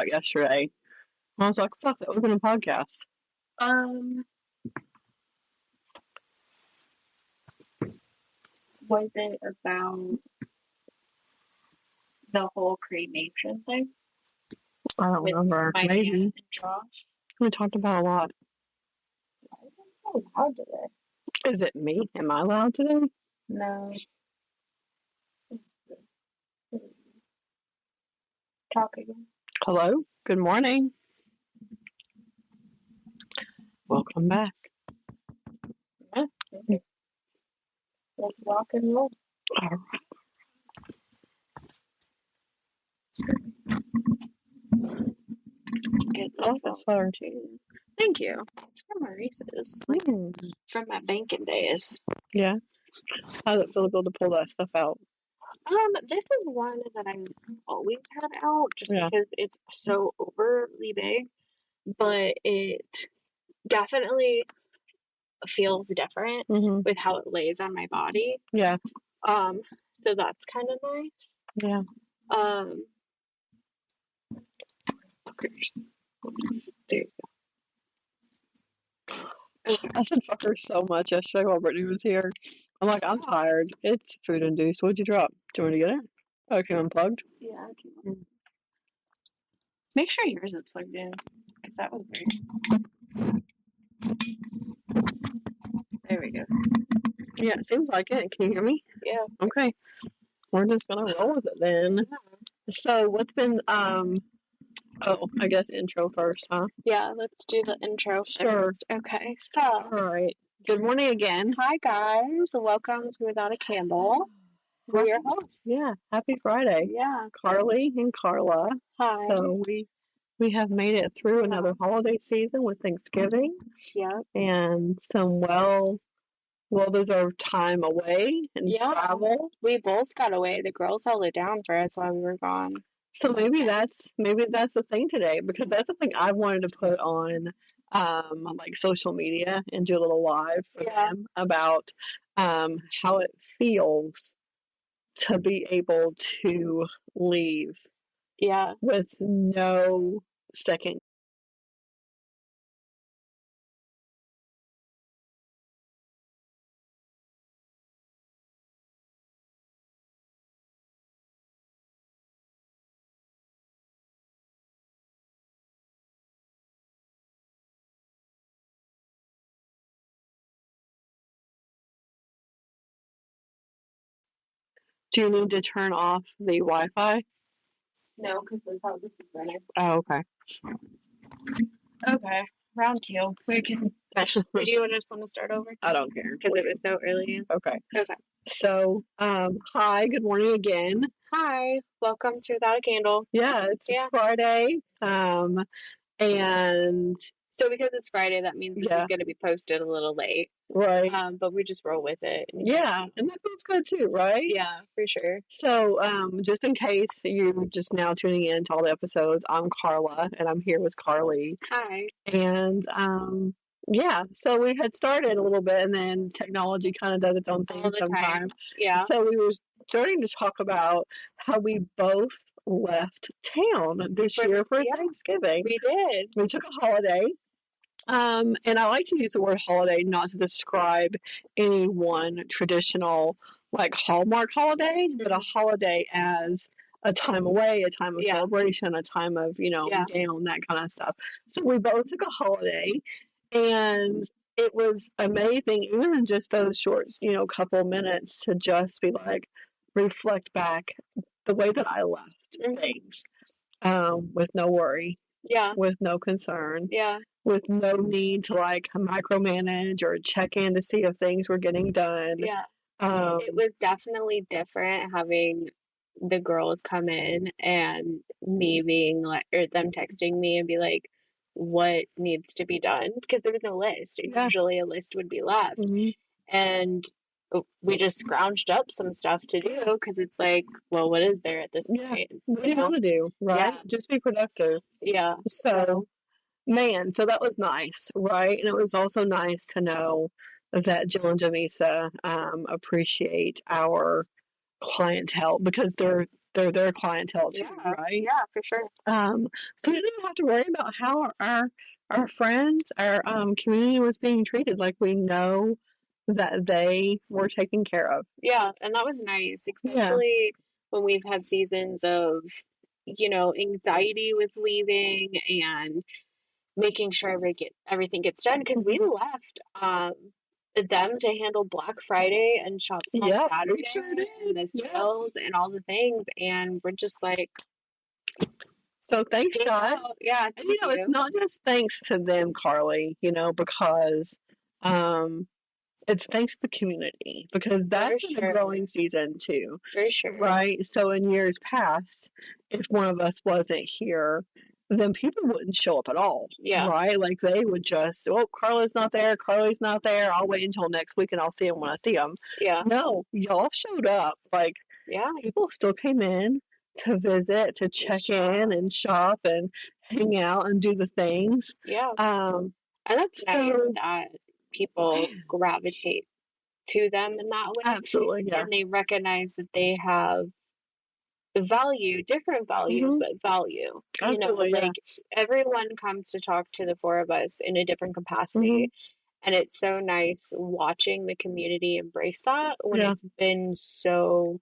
about yesterday. I was like, fuck, that was in a podcast. Was it about the whole cremation thing? I don't remember. My Maybe. aunt and Josh? We talked about a lot. I wasn't so loud today. Is it me? Am I loud today? No. Talk again. Hello? Good morning. Welcome back. Yeah. Okay. Let's rock and roll. All right. Get I like this that out sweater. too. Thank you. It's from Maurice's. Like, from my banking days. Yeah. How does it feel to be able to pull that stuff out? This is one that I've always had out just Yeah. because it's so overly big, but it definitely feels different with how it lays on my body. Yeah. So that's kind of nice. Yeah. There you go. Okay. I said fucker so much yesterday while Brittany was here. I'm like, I'm tired. It's food induced. What'd you drop? Do you want me to get it? Oh, it came unplugged? Yeah. Make sure yours is plugged in, because that was weird. There we go. Yeah, it seems like it. Can you hear me? Yeah. Okay. We're just gonna roll with it then. So what's been I guess intro first, huh? Yeah, let's do the intro Sure. first. Okay, so all right. Good morning again. Hi guys, welcome to Without a Candle. We're your hosts. Yeah, happy Friday. Yeah. Carlie and Carla. Hi. So we have made it through another holiday season with Thanksgiving. Yeah. And some well-deserved time away and travel. We both got away. The girls held it down for us while we were gone. So maybe that's the thing today, because that's something I wanted to put on like social media and do a little live for them about how it feels to be able to leave with no second. Do you need to turn off the Wi-Fi? No, because that's how this is running. Oh, okay. Okay, round two. We can. Do you just want to start over? I don't care. Because it was so early. Okay. Okay. So, hi, good morning again. Hi, welcome to Without a Candle. Yeah, it's Friday. And so because it's Friday, that means this is going to be posted a little late. Right. But we just roll with it. Yeah, and that feels good too, right? Yeah, for sure. So, just in case you're just now tuning in to all the episodes, I'm Carla, and I'm here with Carlie. Hi. And, yeah, so we had started a little bit, and then technology kind of does its own thing sometimes. Yeah. So we were starting to talk about how we both left town this year for Thanksgiving. We did. We took a holiday. And I like to use the word holiday not to describe any one traditional, like, Hallmark holiday, but a holiday as a time away, a time of celebration, a time of, down, that kind of stuff. So we both took a holiday, and it was amazing, even in just those short, couple minutes, to just be like, reflect back the way that I left things, with no worry. Yeah. With no concern. Yeah. With no need to like micromanage or check in to see if things were getting done. Yeah. It was definitely different having the girls come in and me being like, or them texting me and be like, what needs to be done? Because there was no list. Usually a list would be left. And we just scrounged up some stuff to do because it's like, well, what is there at this point? What do you want to do, right? Just be productive. Yeah. So, man, so that was nice, right? And it was also nice to know that Jill and Jamisa appreciate our clientele, because they're they're their clientele too, Yeah, right? yeah, for sure. So we didn't have to worry about how our friends, our community was being treated. Like we know that they were taken care of. Yeah, and that was nice, Yeah. especially when we've had seasons of, anxiety with leaving and making sure everything gets done because we Mhm. left them to handle Black Friday and Shop Small Yep, we Saturday sure and did. the Yep. sales and all the things, and we're just like, So thanks, peace guys. out. Yeah, And thank it's you. not just thanks to them, Karlie, because um it's thanks to the community because For that's been a sure. growing season too, For sure. right? So in years past, if one of us wasn't here, then people wouldn't show up at all, Yeah. right? Like they would just, oh, Carla's not there, Carly's not there. I'll wait until next week and I'll see them when I see them. Yeah. No, y'all showed up. Like Yeah. people still came in to visit, to check in and shop and hang out and do the things. Yeah. Um, And that's nice so that people gravitate to them in that way. absolutely, yeah. And they recognize that they have value, different value, Mhm. but value. Absolutely, yeah. Like everyone comes to talk to the four of us in a different capacity. Mhm. And it's so nice watching the community embrace that when Yeah. it's been so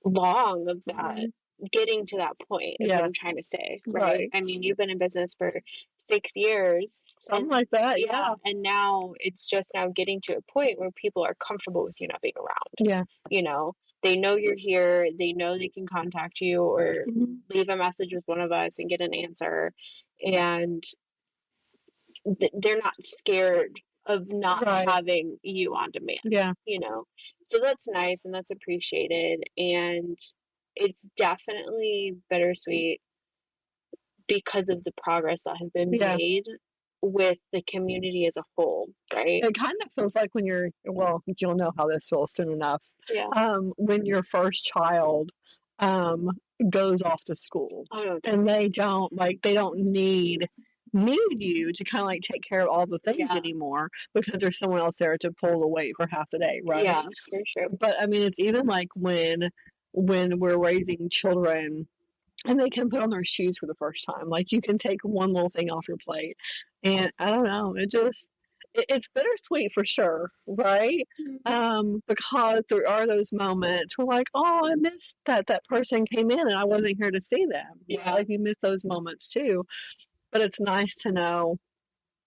long of that Mhm. getting to that point is what Yeah. I'm trying to say, right? Right. I mean, you've been in business for 6 years, Something and like that, yeah, yeah. and now it's just now getting to a point where people are comfortable with you not being around. Yeah. They know you're here, they know they can contact you or Mhm. leave a message with one of us and get an answer, and they're not scared of not Right. having you on demand. Yeah. So that's nice and that's appreciated, and it's definitely bittersweet because of the progress that has been Yeah. made with the community as a whole, right? It kind of feels like when you'll know how this feels soon enough. Yeah. When your first child um goes off to school Oh, and they don't need you to kind of like take care of all the things yeah. anymore because there's someone else there to pull the weight for half the day, right? Yeah, for sure. But I mean, it's even like when we're raising children and they can put on their shoes for the first time. Like you can take one little thing off your plate, and I don't know, it's bittersweet for sure, right? Because there are those moments where like, oh, I missed that person came in and I wasn't here to see them. Yeah. Like you miss those moments too, but it's nice to know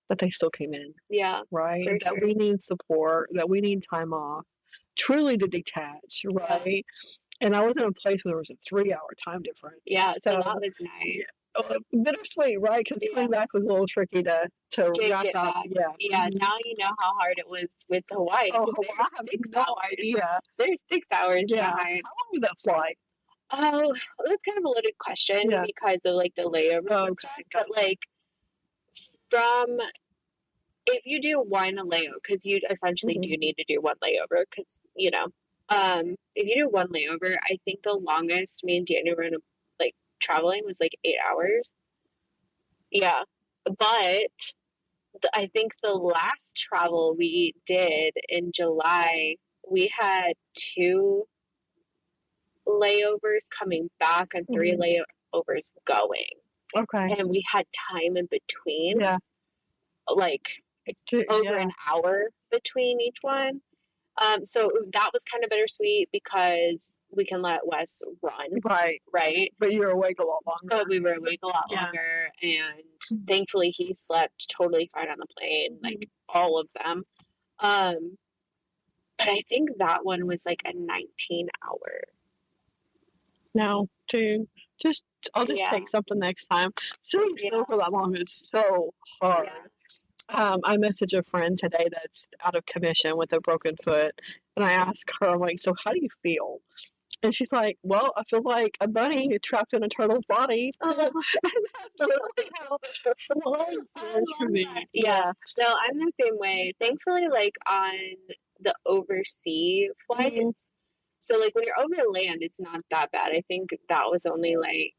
that they still came in. Yeah. Right. For That sure. we need support. That we need time off. Truly to detach. Right. And I was in a place where there was a 3-hour time difference. Yeah, so that was nice. Yeah, bittersweet, right? Because coming back was a little tricky to wrap Get up. back. Yeah. Yeah, Mhm. now you know how hard it was with Hawaii. Oh, 'Cause Hawaii, I have no idea. They're 6 hours Yeah. behind. How long was that flight? Oh, that's kind of a loaded question Yeah. because of like the layovers Oh, and okay. stuff. But like from if you do one layover, because you essentially do need to do one layover, because if you do one layover, I think the longest me and Daniel were like traveling was like 8 hours. Yeah, but I think the last travel we did in July, we had 2 layovers coming back and 3 layovers going. Okay. And we had time in between. Yeah. Like over an hour between each one. So that was kind of bittersweet because we can let Wes run. Right. But you were awake a lot longer. But we were awake a lot longer, and thankfully he slept totally fine on the plane, like all of them. But I think that one was like a 19-hour. No, I'll just take something next time. Sitting still for that long is so hard. I messaged a friend today that's out of commission with a broken foot, and I asked her, I'm like, so how do you feel? And she's like, well, I feel like a bunny trapped in a turtle's body. And that's literally how flying feels for me. Yeah. No, I'm the same way. Thankfully, like on the overseas flights, so like when you're over land, it's not that bad. I think that was only like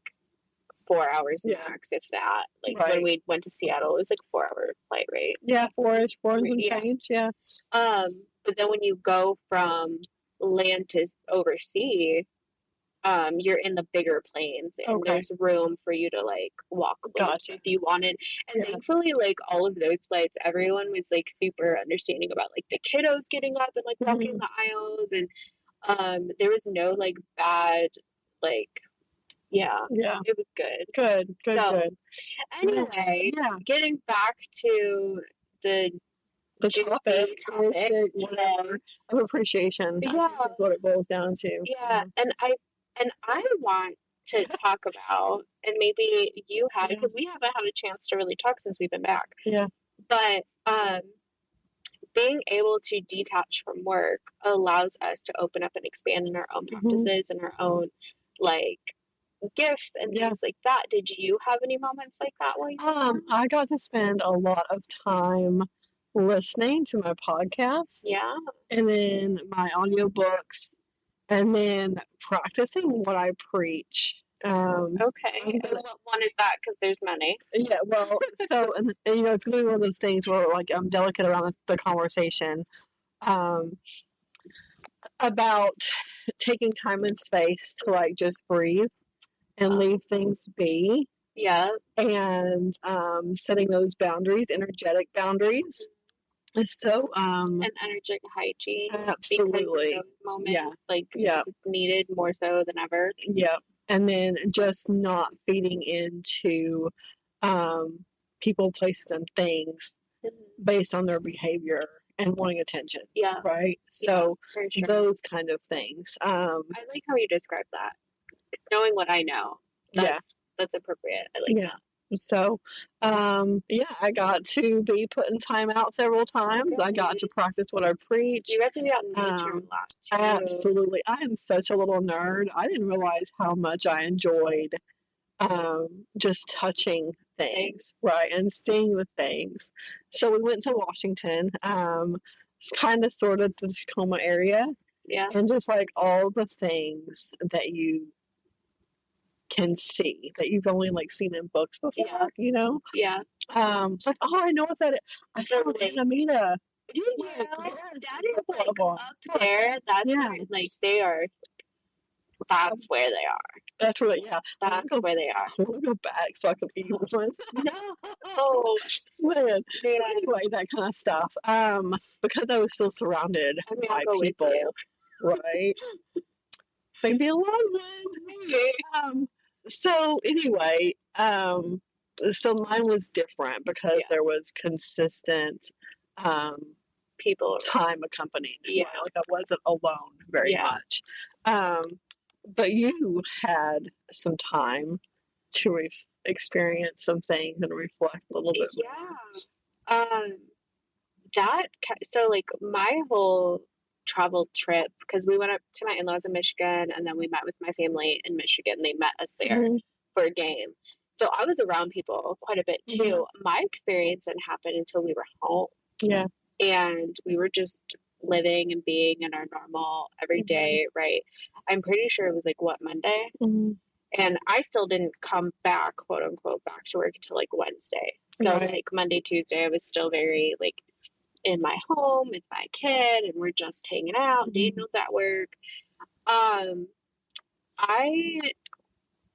4 hours max, if that. Like when we went to Seattle, it was like 4 hour flight, right? Yeah, four and some change, yeah. But then when you go from land to overseas, you're in the bigger planes and there's room for you to like walk a little if you wanted. And thankfully, like all of those flights, everyone was like super understanding about like the kiddos getting up and like walking the aisles, and there was no like bad like it was good. Good. Anyway, getting back to the topic whatever of appreciation. Is what it boils down to. And I want to talk about, and maybe you had, because we haven't had a chance to really talk since we've been back. But being able to detach from work allows us to open up and expand in our own practices and our own like gifts and things like that. Did you have any moments like that while you were I got to spend a lot of time listening to my podcasts. And then my audiobooks, and then practicing what I preach. Okay. And what one is that? Because there's many. Well, so, and you know, it's going to be one of those things where like I'm delicate around the conversation about taking time and space to like just breathe and leave things be. And setting those boundaries, energetic boundaries. So, and energetic hygiene. Absolutely. Because those moments, it's needed more so than ever. And then just not feeding into people, places, and things based on their behavior and wanting attention. Right? So, those kind of things. I like how you describe that. Knowing what I know. That's appropriate. I like that. So, I got to be putting time out several times. I got to practice what I preach. You got to be out in nature a lot, too. Absolutely. I am such a little nerd. I didn't realize how much I enjoyed just touching things, right, and seeing the things. So we went to Washington, kind of sort of the Tacoma area. And just like all the things that you can see that you've only like seen in books before, you know? It's like, oh, I know what's that. I saw Anamita. Did you? That is like up there. That's where, like they are. That's where they are. That's where, That's where they are. I want to go back so I can eat one. No, man. So anyway, that kind of stuff. Because I was still surrounded by people, right? Maybe a long one. So anyway, so mine was different because there was consistent people time accompanying. Right? Like I wasn't alone very much. But you had some time to experience some things and reflect a little bit more. So like my whole travel trip, because we went up to my in-laws in Michigan and then we met with my family in Michigan. They met us there for a game. So I was around people quite a bit too. My experience didn't happen until we were home. And we were just living and being in our normal everyday, right? I'm pretty sure it was like Monday? And I still didn't come back, quote unquote, back to work until like Wednesday. So like Monday, Tuesday, I was still very like in my home with my kid and we're just hanging out. Daniel's at work. I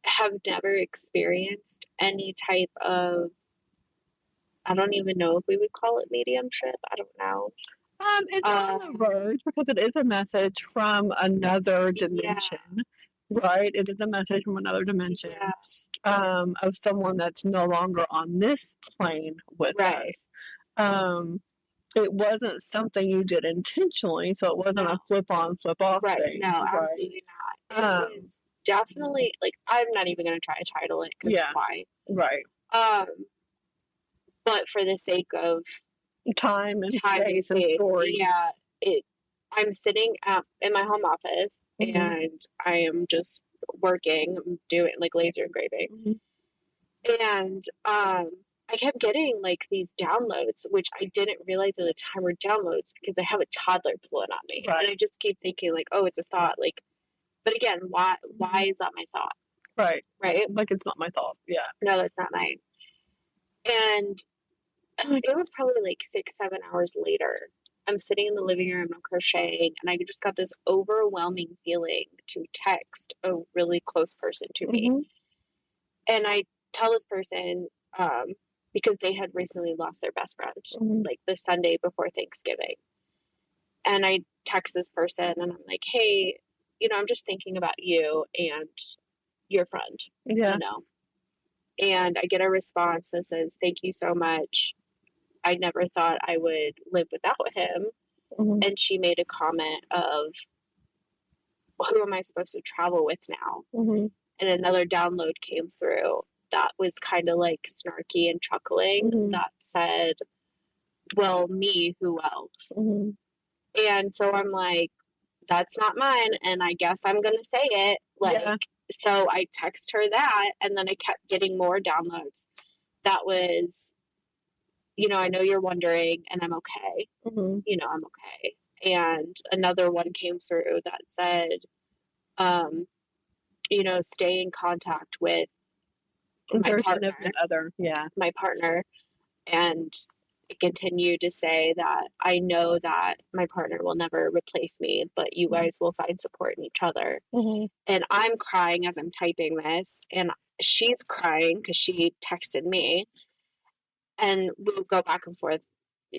have never experienced any type of, I don't even know if we would call it mediumship. I don't know. It's on the verge because it is a message from another dimension, right? It is a message from another dimension of someone that's no longer on this plane with us. It wasn't something you did intentionally, so it wasn't a flip-on, flip-off thing. No, absolutely not. It was definitely, like, I'm not even going to try to title it, because why? But for the sake of time and space and story. I'm sitting in my home office, and I am just working, doing, like, laser engraving. And, I kept getting like these downloads, which I didn't realize at the time were downloads because I have a toddler pulling on me, and I just keep thinking like, oh, it's a thought. Like, but again, why is that my thought? Right. Like it's not my thought. No, that's not mine. And it was probably like 6-7 hours later I'm sitting in the living room, I'm crocheting, and I just got this overwhelming feeling to text a really close person to me. Mm-hmm. And I tell this person, because they had recently lost their best friend, Mm-hmm. like the Sunday before Thanksgiving. And I text this person and I'm like, hey, I'm just thinking about you and your friend, Yeah. And I get a response that says, thank you so much. I never thought I would live without him. Mm-hmm. And she made a comment of, who am I supposed to travel with now? Mm-hmm. And another download came through that was kind of like snarky and chuckling Mm-hmm. that said, well, me, who else? Mm-hmm. And so I'm like, that's not mine. And I guess I'm going to say it. Yeah. So I text her that. And then I kept getting more downloads. That was, I know you're wondering, and I'm okay. Mm-hmm. I'm okay. And another one came through that said, um, stay in contact with my Their partner, significant other. Yeah. and I continue to say that I know that my partner will never replace me, but you guys will find support in each other. Mm-hmm. And I'm crying as I'm typing this, and she's crying because she texted me, and we'll go back and forth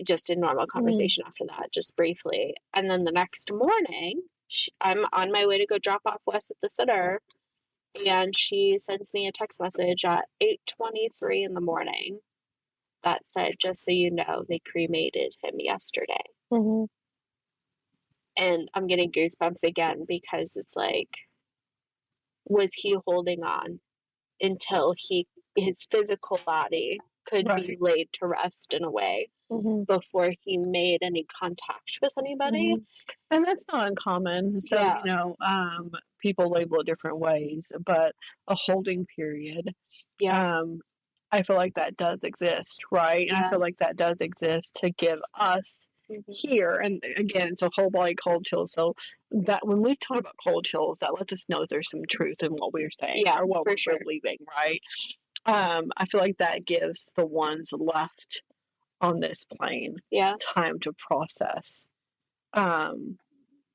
just in normal conversation after that, just briefly. And then the next morning, I'm on my way to go drop off Wes at the center, and she sends me a text message at 8:23 in the morning that said, just so you know, they cremated him yesterday. Mm-hmm. And I'm getting goosebumps again because it's like, was he holding on until his physical body could be laid to rest in a way before he made any contact with anybody? And that's not uncommon. So, people label it different ways, but a holding period, I feel like that does exist, right? And I feel like that does exist to give us here, and again, it's a whole body cold chill. So that when we talk about cold chills, that lets us know that there's some truth in what we're saying or what we're believing, right? I feel like that gives the ones left on this plane time to process.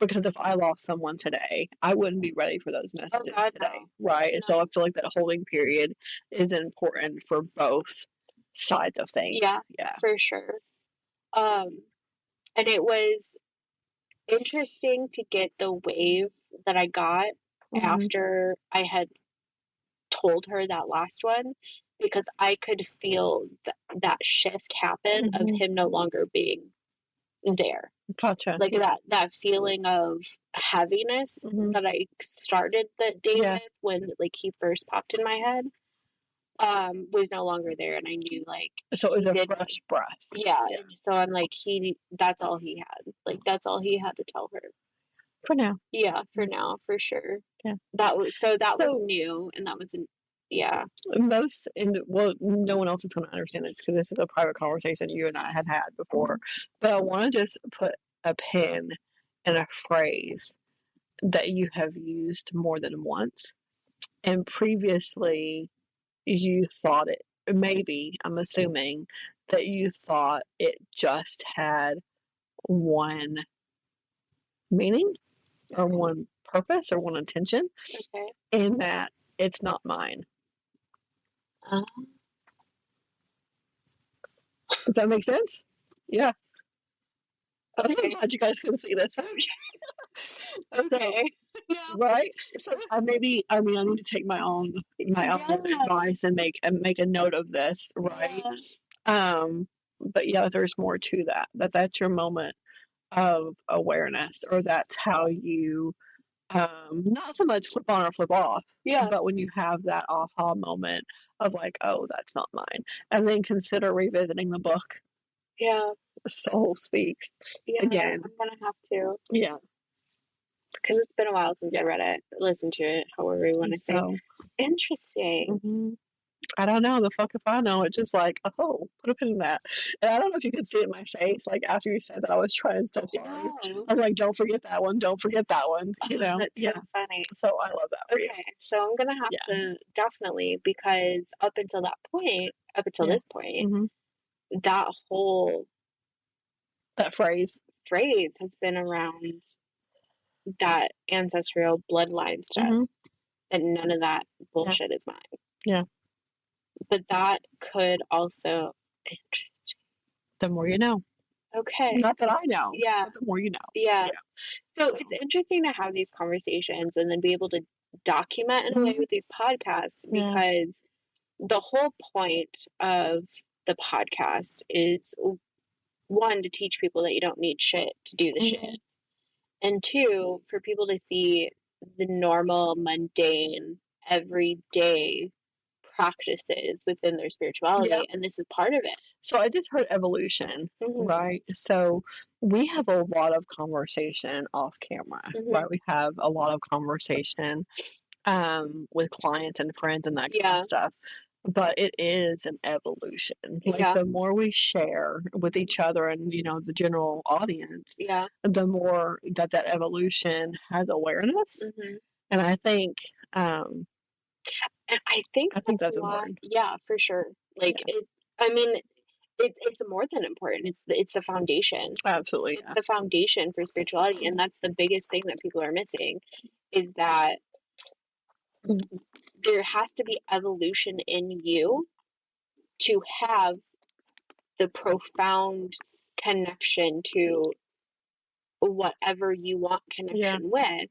Because if I lost someone today, I wouldn't be ready for those messages today, right? No. So I feel like that holding period is important for both sides of things. Yeah, for sure. And it was interesting to get the wave that I got after I had told her that last one, because I could feel that shift happen of him no longer being there. Gotcha. Like that feeling of heaviness that I started the day with when like he first popped in my head was no longer there, and I knew like so it was a fresh breath. Yeah. So I'm like, that's all he had. Like that's all he had to tell her. For now. Yeah, for now, for sure. Yeah. That was new, and that was no one else is going to understand this because this is a private conversation you and I had before. But I want to just put a pin in a phrase that you have used more than once, and previously you thought it, maybe, I'm assuming, that you thought it just had one meaning or one purpose or one intention, in that it's not mine. Does that make sense? Yeah. I'm glad you guys can see this. Okay. Right? So I need to take my own advice and make a note of this, right? But yeah, there's more to that. That's your moment of awareness, or that's how you not so much flip on or flip off. But when you have that aha moment of like, oh, that's not mine. And then consider revisiting the book. Yeah. Soul Speaks. Again. I'm gonna have to. Yeah. Because it's been a while since I read it, listened to it, however you want to say. Interesting. I don't know. The fuck if I know. It's just like, oh, put a pin in that. And I don't know if you could see it in my face. Like after you said that, I was trying so hard. I was like, don't forget that one. Don't forget that one. That's so funny. So I love that for you. So I'm gonna have to definitely, because up until this point, that whole that phrase phrase has been around that ancestral bloodline stuff, and none of that bullshit is mine. Yeah. But that could also, interesting. The more you know. Okay. Not that I know. Yeah. But the more you know. Yeah. So it's interesting to have these conversations and then be able to document in a way with these podcasts, because the whole point of the podcast is, one, to teach people that you don't need shit to do the shit. And two, for people to see the normal, mundane, everyday practices within their spirituality, and this is part of it. So I just heard evolution, right? So we have a lot of conversation off camera, right? We have a lot of conversation with clients and friends and that kind of stuff. But it is an evolution. Like the more we share with each other and the general audience, the more that evolution has awareness. And I think and I think that's why, important. Yeah, for sure. Like it's more than important. It's the foundation. Absolutely. It's the foundation for spirituality, and that's the biggest thing that people are missing, is that there has to be evolution in you to have the profound connection to whatever you want connection with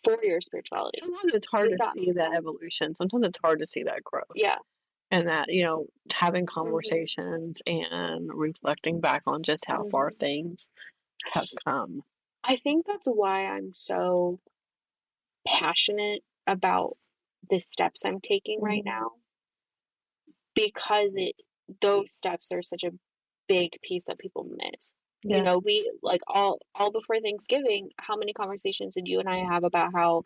for your spirituality. Sometimes it's hard to see that evolution. Sometimes it's hard to see that growth. Yeah. And that, having conversations and reflecting back on just how far things have come. I think that's why I'm so passionate about the steps I'm taking right now, because those steps are such a big piece that people miss. We all before Thanksgiving, how many conversations did you and I have about how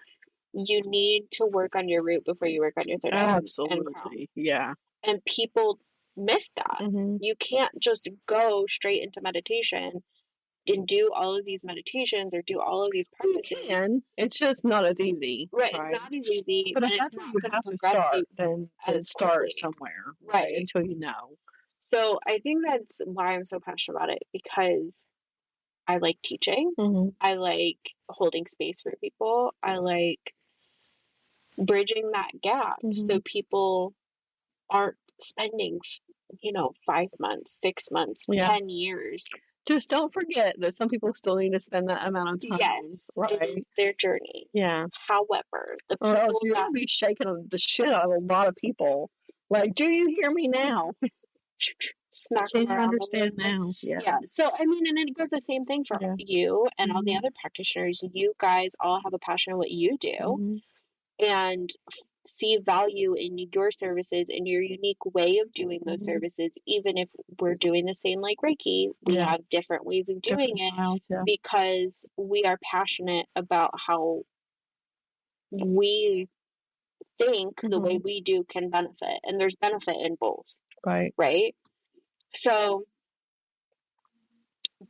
you need to work on your root before you work on your third eye? Absolutely. Yeah. And people miss that. You can't just go straight into meditation and do all of these meditations or do all of these practices. You can. It's just not as easy. Right. It's not as easy. But if that's where you have to start, then start somewhere. Right. Until you know. So I think that's why I'm so passionate about it, because I like teaching. I like holding space for people. I like bridging that gap so people aren't spending 5 months, 6 months, 10 years. Just don't forget that some people still need to spend that amount of time. Yes, right? It is their journey. Yeah. However, the people else you're gonna be shaking the shit out of a lot of people. Like, do you hear me now? Smack Can you understand now? Yeah. So and it goes the same thing for you and all the other practitioners. You guys all have a passion in what you do, and see value in your services and your unique way of doing those services. Even if we're doing the same like Reiki, we have different ways of doing it because we are passionate about how we think the way we do can benefit, and there's benefit in both. Right. So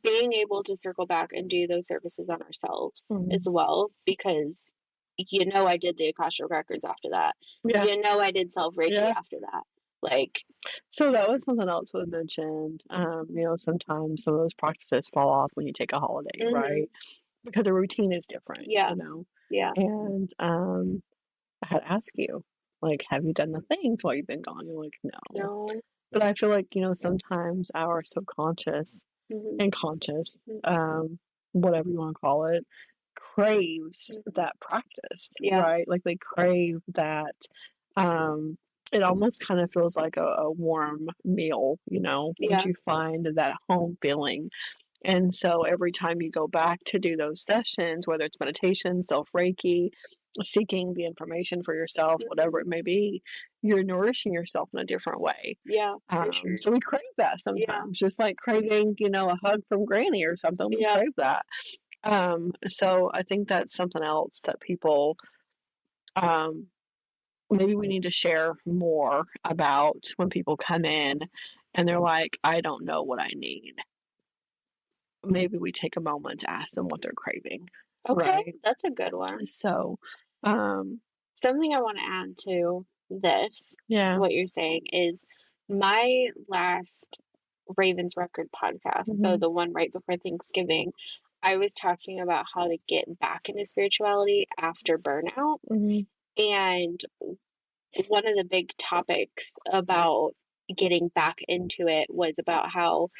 being able to circle back and do those services on ourselves as well, because I did the Akashic Records after that. I did self Reiki after that. So that was something else we mentioned. Sometimes some of those practices fall off when you take a holiday, right? Because the routine is different. Yeah. And I had asked you, have you done the things while you've been gone? You're like, no. But I feel like, sometimes our subconscious and conscious, whatever you want to call it, craves that practice, right? Like they crave that. It almost kind of feels like a warm meal, once you find that home feeling. And so every time you go back to do those sessions, whether it's meditation, self Reiki, seeking the information for yourself, whatever it may be, you're nourishing yourself in a different way. Yeah, for sure. So we crave that sometimes, just like craving, a hug from Granny or something. We crave that. So I think that's something else that people, maybe we need to share more about when people come in and they're like, I don't know what I need. Maybe we take a moment to ask them what they're craving. Okay, right? That's a good one. So, something I want to add to this, yeah, what you're saying, is my last Raven's Record podcast, so the one right before Thanksgiving, I was talking about how to get back into spirituality after burnout. And one of the big topics about getting back into it was about how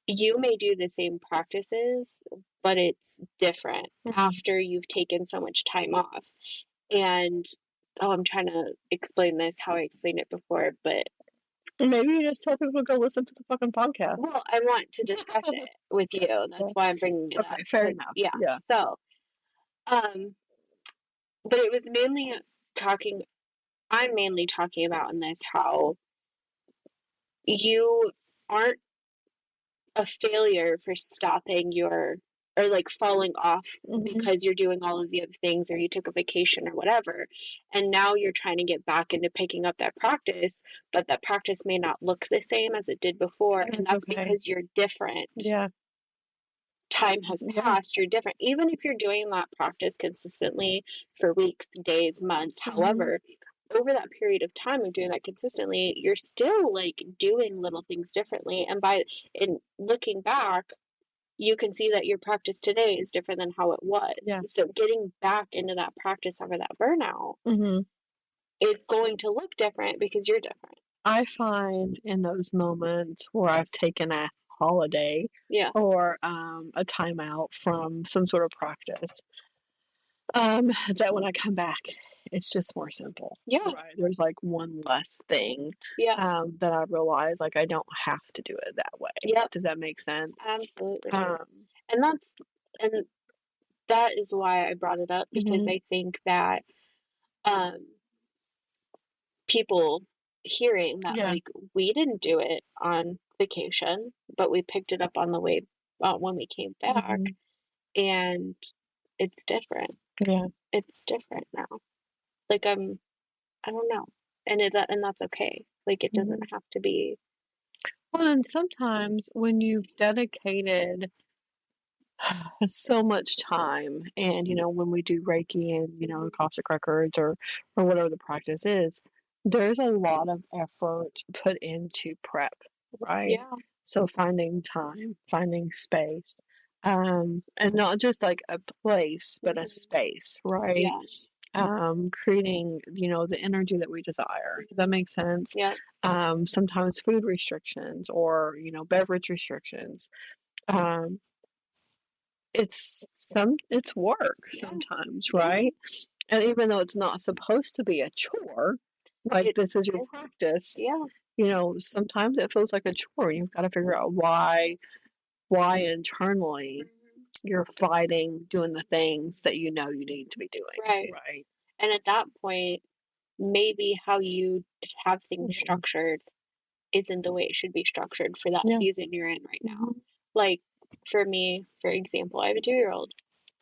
you may do the same practices, but it's different after you've taken so much time off. And I'm trying to explain this how I explained it before, but maybe you just tell people to go listen to the fucking podcast. well, I want to discuss it with you. That's why I'm bringing it up. Okay, fair enough. Yeah. So, but it was mainly I'm mainly talking about in this how you aren't a failure for stopping or like falling off because you're doing all of the other things or you took a vacation or whatever. And now you're trying to get back into picking up that practice, but that practice may not look the same as it did before. And that's because you're different. Yeah. Time has passed, you're different. Even if you're doing that practice consistently for weeks, days, months, however, over that period of time of doing that consistently, you're still like doing little things differently. And in looking back, you can see that your practice today is different than how it was. Yeah. So getting back into that practice after that burnout is going to look different because you're different. I find in those moments where I've taken a holiday or a timeout from some sort of practice, that when I come back, it's just more simple. Yeah. Right? There's like one less thing that I realize like I don't have to do it that way. Yep. Does that make sense? Absolutely. And that is why I brought it up, because I think that people hearing that like we didn't do it on vacation, but we picked it up on the way when we came back, and it's different. Yeah. It's different now. Like I don't know, and that's okay. Like it doesn't have to be. Well, and sometimes when you've dedicated so much time, and when we do Reiki and Akashic records or whatever the practice is, there's a lot of effort put into prep, right? Yeah. So finding time, finding space, and not just like a place, but a space, right? Yes. Creating the energy that we desire. Does that make sense? Yeah. Sometimes food restrictions or beverage restrictions. It's work sometimes, right? And even though it's not supposed to be a chore, like this is your practice, sometimes it feels like a chore. You've got to figure out why internally you're fighting doing the things that you need to be doing. Right. And at that point, maybe how you have things structured isn't the way it should be structured for that season you're in right now. Like for me, for example, I have a 2-year-old.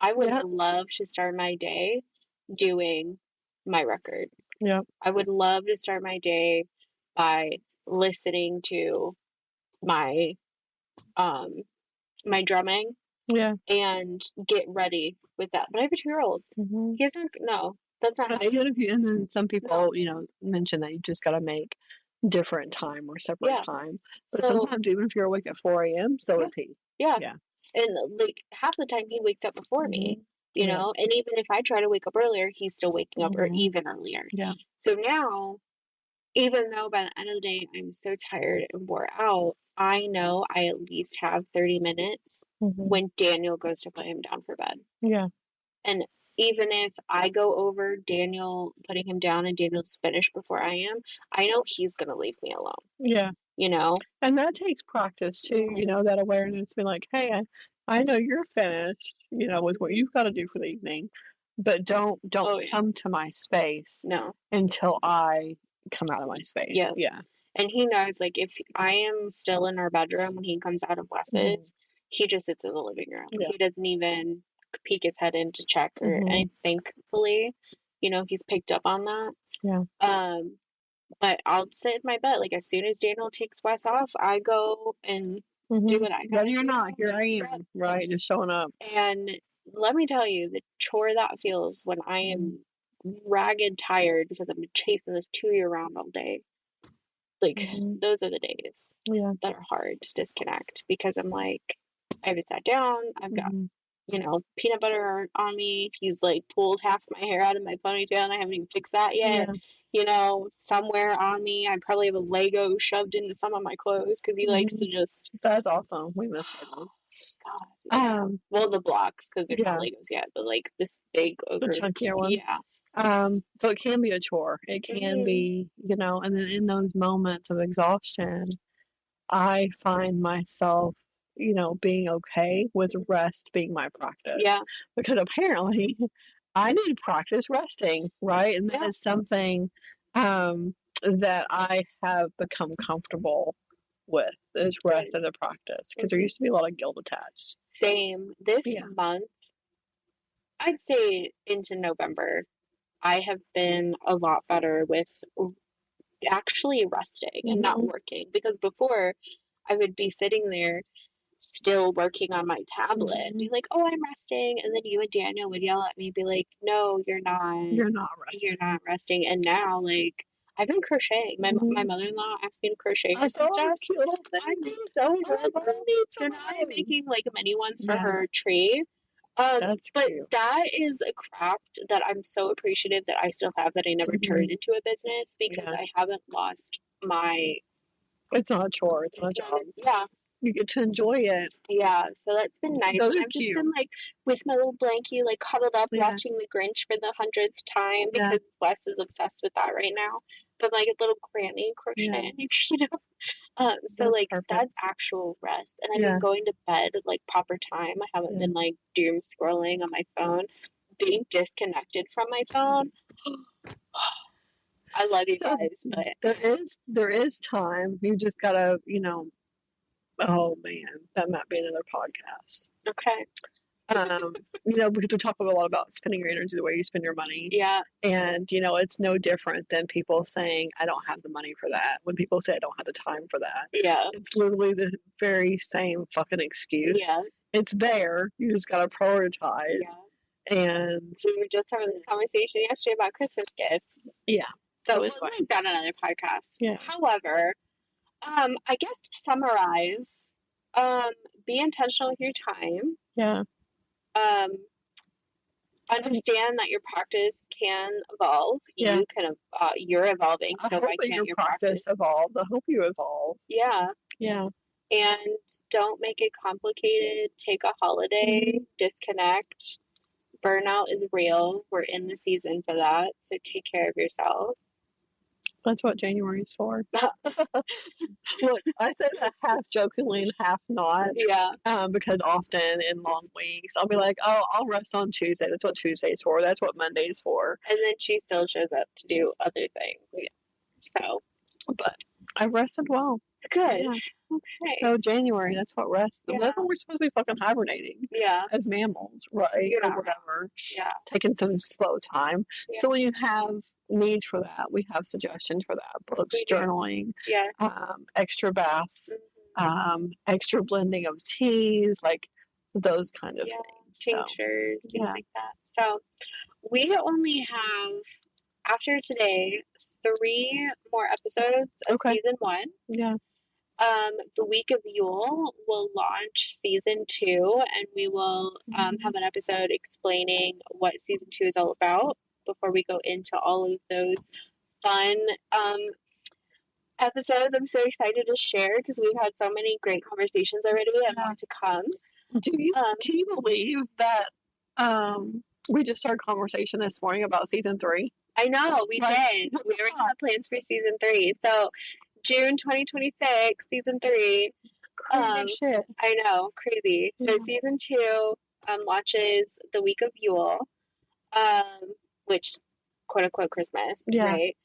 I would love to start my day doing my records. Yeah. I would love to start my day by listening to my my drumming. Yeah. And get ready with that. But I have a 2-year-old. He doesn't. No, that's not. And then some people, mention that you just got to make different time or separate time. But sometimes even if you're awake at 4 a.m., so is he. Yeah. And like half the time he wakes up before me, and even if I try to wake up earlier, he's still waking up or even earlier. Yeah. So now, even though by the end of the day I'm so tired and wore out, I know I at least have 30 minutes when Daniel goes to put him down for bed. Yeah. And even if I go over Daniel putting him down and Daniel's finished before I am, I know he's going to leave me alone. Yeah. And that takes practice too, that awareness, be like, hey, I know you're finished, with what you've got to do for the evening, but don't come to my space until I come out of my space. Yeah. And he knows, like, if I am still in our bedroom when he comes out of Wes's, he just sits in the living room. Yeah. He doesn't even peek his head in to check or anything. Thankfully, he's picked up on that. Yeah. But I'll sit in my bed. Like, as soon as Daniel takes Wes off, I go and do what I got. Ready or not, here I am. Right, just showing up. And let me tell you, the chore that feels when I am ragged tired because I've been chasing this 2-year around all day. Like, Mhm. those are the days Yeah. that are hard to disconnect because I'm like, I haven't sat down. I've got, Mhm. peanut butter on me. He's like pulled half my hair out of my ponytail and I haven't even fixed that yet. Yeah. Somewhere on me, I probably have a Lego shoved into some of my clothes because he likes to Mhm. just, That's awesome. We miss Legos. God, yeah. Well, the blocks because they're not Yeah, Legos yet, but like this big the ogre. chunkier one. Yeah. So it can be a chore. It can Mhm. be, and then in those moments of exhaustion, I find myself, being okay with rest being my practice. Yeah. Because apparently I need to practice resting, right? And that Yeah. is something that I have become comfortable with is rest as a practice. Because there Mhm. used to be a lot of guilt attached. Same. This Yeah. month, I'd say into November, I have been a lot better with actually resting and not Mhm. working because before I would be sitting there still working on my tablet and be Mhm. like, "Oh, I'm resting," and then you and Daniel would yell at me, be like, "No, you're not. You're not You're resting. not resting." And now, like, I've been crocheting. My Mhm. mother-in-law asked me to crochet I her some saw those stuff. cute little I things. think so I adorable. need So some now of I'm those. making like mini ones for Yeah, her tree. that's But cute. that is a craft that I'm so appreciative that I still have that I never turned Mhm. into a business because Yeah. I haven't lost my. It's not a chore. It's not a It's not job. yeah, You get to enjoy it. yeah. So that's been nice, Those and are I've just cute. been like with my little blankie, like cuddled up, Yeah. watching The Grinch for the 100th time Yeah. because Wes is obsessed with that right now. But like a little granny Yeah. crocheting, so That's like perfect. that's actual rest, and I've Yeah. been going to bed at like proper time. I haven't Yeah. been like doom scrolling on my phone, being disconnected from my phone. I love you So guys, but there is time. You just gotta, oh man, that might be another podcast. okay, Because we talk a lot about spending your energy the way you spend your money. yeah, And, it's no different than people saying, I don't have the money for that. When people say, I don't have the time for that, yeah, it's literally the very same fucking excuse. yeah, It's there. You just got to prioritize. yeah. And We were just having this conversation yesterday about Christmas gifts, yeah, so totally we'll fine. link that on another podcast. Yeah. However, I guess to summarize, um, be intentional with your time. Yeah. Um, understand that your practice can evolve. Yeah. You're evolving, I so hope why that can't your your practice practice? evolves. I hope you evolve. Yeah. Yeah. And don't make it complicated. Take a holiday, disconnect. Burnout is real. We're in the season for that, so take care of yourself. That's what January is for. Look, I say that half jokingly and half not. Yeah. Because often in long weeks, I'll be like, oh, I'll rest on Tuesday. That's what Tuesday's for. That's what Monday's for. And then she still shows up to do other things. Yeah. So, But I rested well. good. Yeah. Okay. So January, that's what rest. Yeah. That's when we're supposed to be fucking hibernating. Yeah. As mammals, right? You're Or not whatever. Yeah. Taking some slow time. Yeah. So when you have needs for that, we have suggestions for that. Books, We do. journaling, Yeah. extra baths, extra blending of teas, like those kind of things. Tinctures, things like that. So we only have, after today, 3 more episodes of season 1. Yeah. The week of Yule will launch season 2, and we will have an episode explaining what season 2 is all about before we go into all of those fun episodes. I'm so excited to share because we've had so many great conversations already and more to come. Can you believe that we just started a conversation this morning about season 3? I know, we did. We already have plans for season 3. So June 2026, season 3. Crazy shit. I know, crazy. Yeah. So season 2 launches the week of Yule, which quote unquote Christmas, right?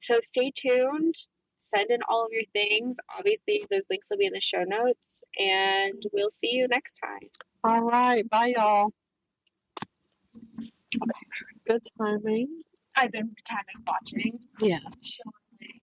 So stay tuned. Send in all of your things. Obviously, those links will be in the show notes, and we'll see you next time. All right. Bye, y'all. Okay. Good timing. I've been timing watching. Yeah.